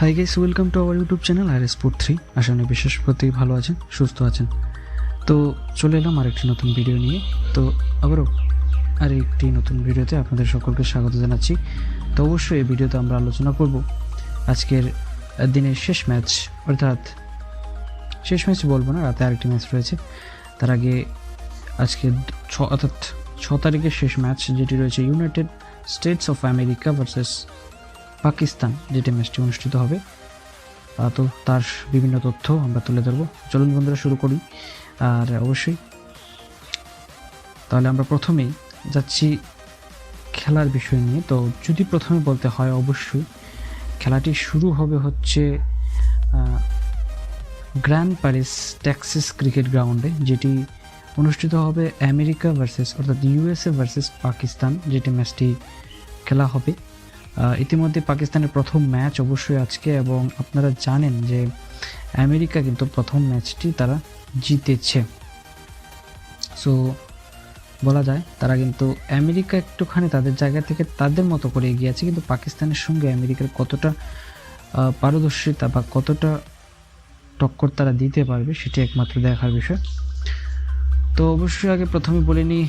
High guys, welcome to our YouTube channel R sport 3। আশা করি বিশেষ প্রতি ভালো আছেন, সুস্থ আছেন। তো চলে এলাম আরেকটি নতুন ভিডিও নিয়ে। তো আবারও আরেকটি নতুন ভিডিওতে আপনাদের সকলকে স্বাগত জানাচ্ছি। তো অবশ্যই এই ভিডিওতে আমরা আলোচনা করব আজকের দিনের শেষ ম্যাচ, অর্থাৎ শেষ ম্যাচ বলবো না, রাতে আরেকটি ম্যাচ রয়েছে। তার আগে আজকে অর্থাৎ 6 তারিখের শেষ ম্যাচ যেটি রয়েছে United states of America versus Pakistan, যেটি ম্যাচটি অনুষ্ঠিত হবে। তো তার বিভিন্ন তথ্য আমরা তুলে ধরবো। চলুন বন্ধুরা শুরু করি। আর অবশ্যই তাহলে আমরা প্রথমেই যাচ্ছি খেলার বিষয় নিয়ে। তো যদি প্রথমে বলতে হয়, অবশ্যই খেলাটি শুরু হবে হচ্ছে গ্র্যান্ড প্যারিস টেক্সাস ক্রিকেট গ্রাউন্ডে, যেটি অনুষ্ঠিত হবে আমেরিকা ভার্সেস অর্থাৎ ইউএসএ ভার্সেস পাকিস্তান, যেটি ম্যাচটি খেলা হবে। ইতিমধ্যে পাকিস্তানের প্রথম ম্যাচ অবশ্যই আজকে, এবং আপনারা জানেন যে আমেরিকা কিন্তু প্রথম ম্যাচটি তারা জিতেছে। সো বলা যায় তারা কিন্তু আমেরিকা একটুখানি তাদের জায়গা থেকে তাদের মতো করে এগিয়ে আছে, কিন্তু পাকিস্তানের সঙ্গে আমেরিকার কতটা পারদর্শিতা বা কতটা টক্কর তারা দিতে পারবে সেটি একমাত্র দেখার বিষয়। তো অবশ্যই আগে প্রথমে বলে নিই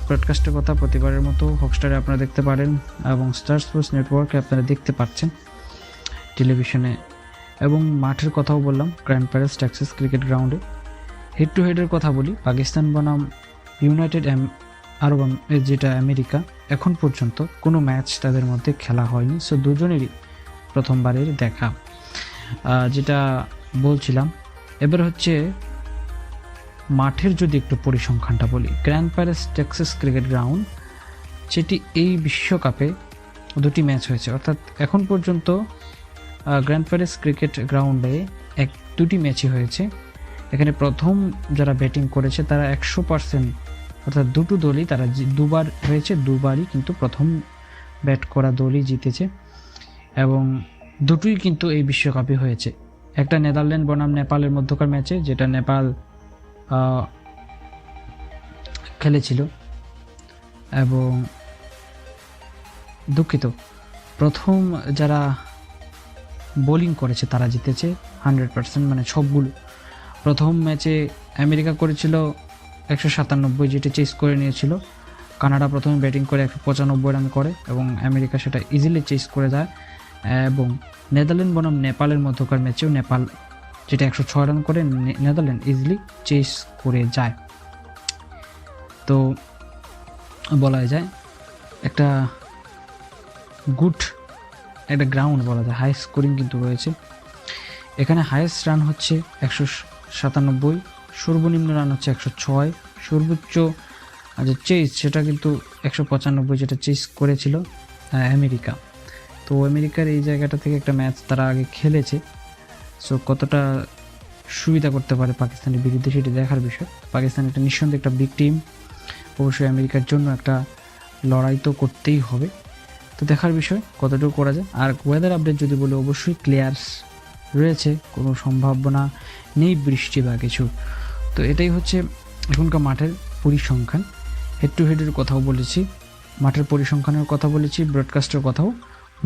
ব্রডকাস্টের কথা। প্রতিবারের মতো হকস্টারে আপনারা দেখতে পারেন এবং স্টার স্পোর্টস নেটওয়ার্কে আপনারা দেখতে পাচ্ছেন টেলিভিশনে, এবং মাঠের কথাও বললাম গ্র্যান্ড প্যারিস টেক্সাস ক্রিকেট গ্রাউন্ডে। হেড টু হেডের কথা বলি, পাকিস্তান বনাম ইউনাইটেড আরব যেটা আমেরিকা, এখন পর্যন্ত কোনো ম্যাচ তাদের মধ্যে খেলা হয়নি। সো দুজনেরই প্রথমবারের দেখা, যেটা বলছিলাম। এবার হচ্ছে মাঠের যদি একটু পরিসংখ্যানটা বলি, grand Paris Texas cricket ground, যেটি এই বিশ্বকাপে দুটি ম্যাচ হয়েছে, অর্থাৎ এখন পর্যন্ত গ্র্যান্ড প্যারিস ক্রিকেট গ্রাউন্ডে দুটি ম্যাচই হয়েছে। এখানে প্রথম যারা ব্যাটিং করেছে তারা 100%, অর্থাৎ দুটো দলই তারা দুবার হয়েছে, দুবারই কিন্তু প্রথম ব্যাট করা দলই জিতেছে, এবং দুটোই কিন্তু এই বিশ্বকাপে হয়েছে। একটা নেদারল্যান্ড বনাম নেপালের মধ্যকার ম্যাচে, যেটা নেপাল খেলেছিল, এবং দুঃখিত, প্রথম যারা বোলিং করেছে তারা জিতেছে 100%, মানে সবগুলো। প্রথম ম্যাচে আমেরিকা করেছিল 197, যেটা চেস করে নিয়েছিল। কানাডা প্রথমে ব্যাটিং করে 195 রান করে, এবং আমেরিকা সেটা ইজিলি চেস করে যায়। এবং নেদারল্যান্ড বনাম নেপালের মধ্যকার ম্যাচেও নেপাল যেটা 106 রান করে, নেদারল্যান্ড ইজিলি চেস করে যায়। তো বলা যায় একটা গুড একটা গ্রাউন্ড বলা যায়, হাই স্কোরিং কিন্তু রয়েছে এখানে। হাইয়েস্ট রান হচ্ছে 197, সর্বনিম্ন রান হচ্ছে 106, সর্বোচ্চ যে চেস সেটা কিন্তু 195, যেটা চেস করেছিল আমেরিকা। তো আমেরিকার এই জায়গাটা থেকে একটা ম্যাচ তারা আগে খেলেছে, সো কতটা সুবিধা করতে পারে পাকিস্তানের বিরুদ্ধে সেটি দেখার বিষয়। পাকিস্তান একটা নিঃসন্দেহে একটা বিগ টিম, অবশ্যই আমেরিকার জন্য একটা লড়াই তো করতেই হবে। তো দেখার বিষয় কতটুকু করা যায়। আর ওয়েদার আপডেট যদি বলি, অবশ্যই ক্লিয়ার রয়েছে, কোনো সম্ভাবনা নেই বৃষ্টি বা কিছু। তো এটাই হচ্ছে এখনকার মাঠের পরিসংখ্যান। হেড টু হেডের কথাও বলেছি, মাঠের পরিসংখ্যানের কথা বলেছি, ব্রডকাস্টের কথাও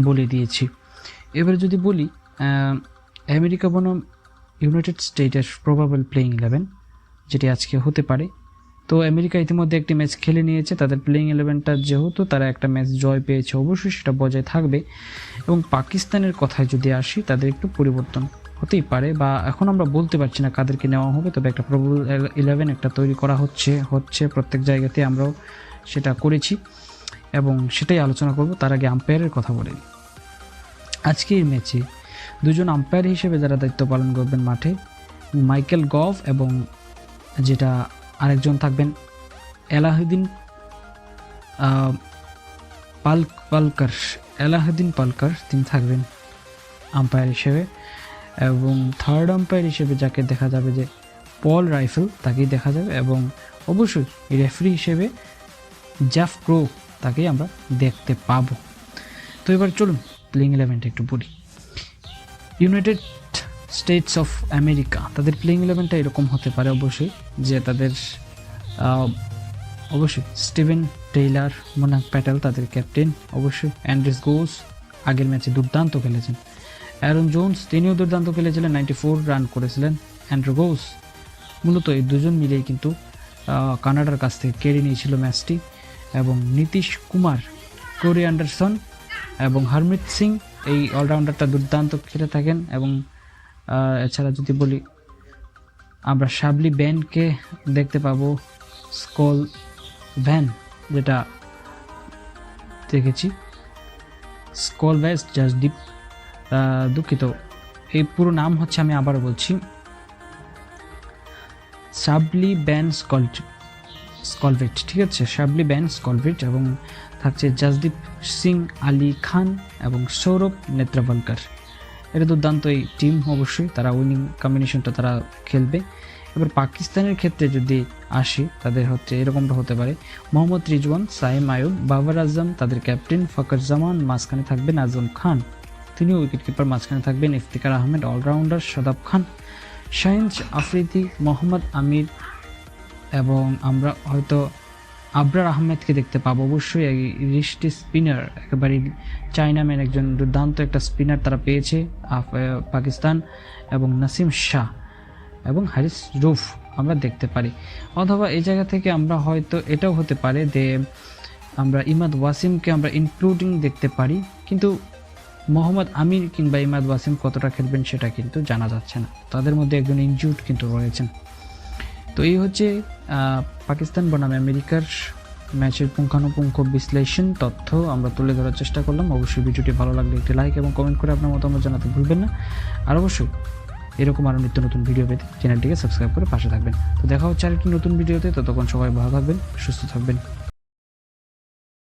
বলে দিয়েছি। এবার যদি বলি আমেরিকা বনাম ইউনাইটেড স্টেটের প্রবাবল প্লেইং 11 যেটি আজকে হতে পারে। তো আমেরিকা ইতিমধ্যে একটি ম্যাচ খেলে নিয়েছে, তাদের প্লেইং 11টা যেহেতু তারা একটা ম্যাচ জয় পেয়েছে, অবশ্যই সেটা বজায় থাকবে। এবং পাকিস্তানের কথায় যদি আসি, তাদের একটু পরিবর্তন হতেই পারে, বা এখন আমরা বলতে পারছি না কাদেরকে নেওয়া হবে, তবে একটা প্রবাবল 11 একটা তৈরি করা হচ্ছে প্রত্যেক জায়গাতে, আমরাও সেটা করেছি এবং সেটাই আলোচনা করব। তার আগে আম্পায়ারের কথা বলে নিই। আজকের ম্যাচে দুজন আম্পায়ার হিসেবে যারা দায়িত্ব পালন করবেন মাঠে, মাইকেল গভ এবং যেটা আরেকজন থাকবেন এলাহুদ্দিন পালকার, তিনি থাকবেন আম্পায়ার হিসেবে। এবং থার্ড আম্পায়ার হিসেবে যাকে দেখা যাবে যে পল রাইফেল, তাকেই দেখা যাবে। এবং অবশ্যই রেফারি হিসেবে জ্যাফ ক্রো, তাকেই আমরা দেখতে পাবো। তো এবার চলুন প্লেইং 11টা একটু বলি। ইউনাইটেড স্টেটস অফ আমেরিকা, তাদের প্লেইং 11টা এরকম হতে পারে অবশ্যই, যে তাদের অবশ্যই স্টিভেন টেইলার, মোনাক প্যাটেল তাদের ক্যাপ্টেন, অবশ্যই অ্যান্ড্রেস গোস আগের ম্যাচে দুর্দান্ত খেলেছেন, অ্যারন জোন্স তিনিও দুর্দান্ত খেলেছিলেন, 94 রান করেছিলেন। অ্যান্ড্রু গোস মূলত এই দুজন মিলেই কিন্তু কানাডার কাছ থেকে কেড়ে নিয়েছিল ম্যাচটি। এবং নীতিশ কুমার, কোরি অ্যান্ডারসন এবং হরমিত সিং এই অলরাউন্ডারটা দুর্দান্ত খেলে থাকেন। এবং এছাড়া যদি বলি আমরা শাবলি ব্যানকে দেখতে পাবো, স্কল ভ্যান যেটা দেখেছি, স্কল ওয়েস্ট জাসদীপ, দুঃখিত এই পুরো নাম হচ্ছে, আমি আবার বলছি, শাবলি ব্যান স্কলভেট, ঠিক আছে, শাবলি ব্যান স্কলভেট। এবং থাকছে জাসদীপ সিং, আলী খান এবং সৌরভ নেত্রাভলকার। এটা দুর্দান্ত এই টিম, অবশ্যই তারা উইনিং কম্বিনেশনটা তারা খেলবে। এবার পাকিস্তানের ক্ষেত্রে যদি আসি, তাদের হচ্ছে এরকমটা হতে পারে, মোহাম্মদ রিজওয়ান, সাইম আয়ুব, বাবর আজম তাদের ক্যাপ্টেন, ফখর জামান, মাঝখানে থাকবেন আজম খান, তিনিও উইকেট কিপার, মাঝখানে থাকবেন ইফতিকার আহমেদ অলরাউন্ডার, শাদাব খান, শাহিন আফ্রিদি, মোহাম্মদ আমির এবং আমরা হয়তো আবরার আহমেদকে দেখতে পাবো। অবশ্যই এই রিস্টি স্পিনার, একেবারে চাইনাম্যান, একজন দুর্দান্ত একটা স্পিনার তারা পেয়েছে পাকিস্তান, এবং নাসিম শাহ এবং হারিস রুফ আমরা দেখতে পারি। অথবা এই জায়গা থেকে আমরা হয়তো এটাও হতে পারে যে আমরা ইমাদ ওয়াসিমকে আমরা ইনক্লুডিং দেখতে পারি, কিন্তু মোহাম্মদ আমির কিংবা ইমাদ ওয়াসিম কতটা খেলবেন সেটা কিন্তু জানা যাচ্ছে না, তাদের মধ্যে একজন ইনজুর্ড কিন্তু রয়েছেন। তো এই হচ্ছে পাকিস্তান বনাম আমেরিকার ম্যাচের পুঙ্খানুপুঙ্খ বিশ্লেষণ তথ্য আমরা তুলে ধরার চেষ্টা করলাম। অবশ্যই ভিডিওটি ভালো লাগলে একটি লাইক এবং কমেন্ট করে আপনার মতামত জানাতে ভুলবেন না। আর অবশ্যই এরকম আরও নিত্য নতুন ভিডিও পেতে চ্যানেলটিকে সাবস্ক্রাইব করে পাশে থাকবেন। তো দেখা হচ্ছে আরেকটি নতুন ভিডিওতে, ততক্ষণ সবাই ভালো থাকবেন, সুস্থ থাকবেন।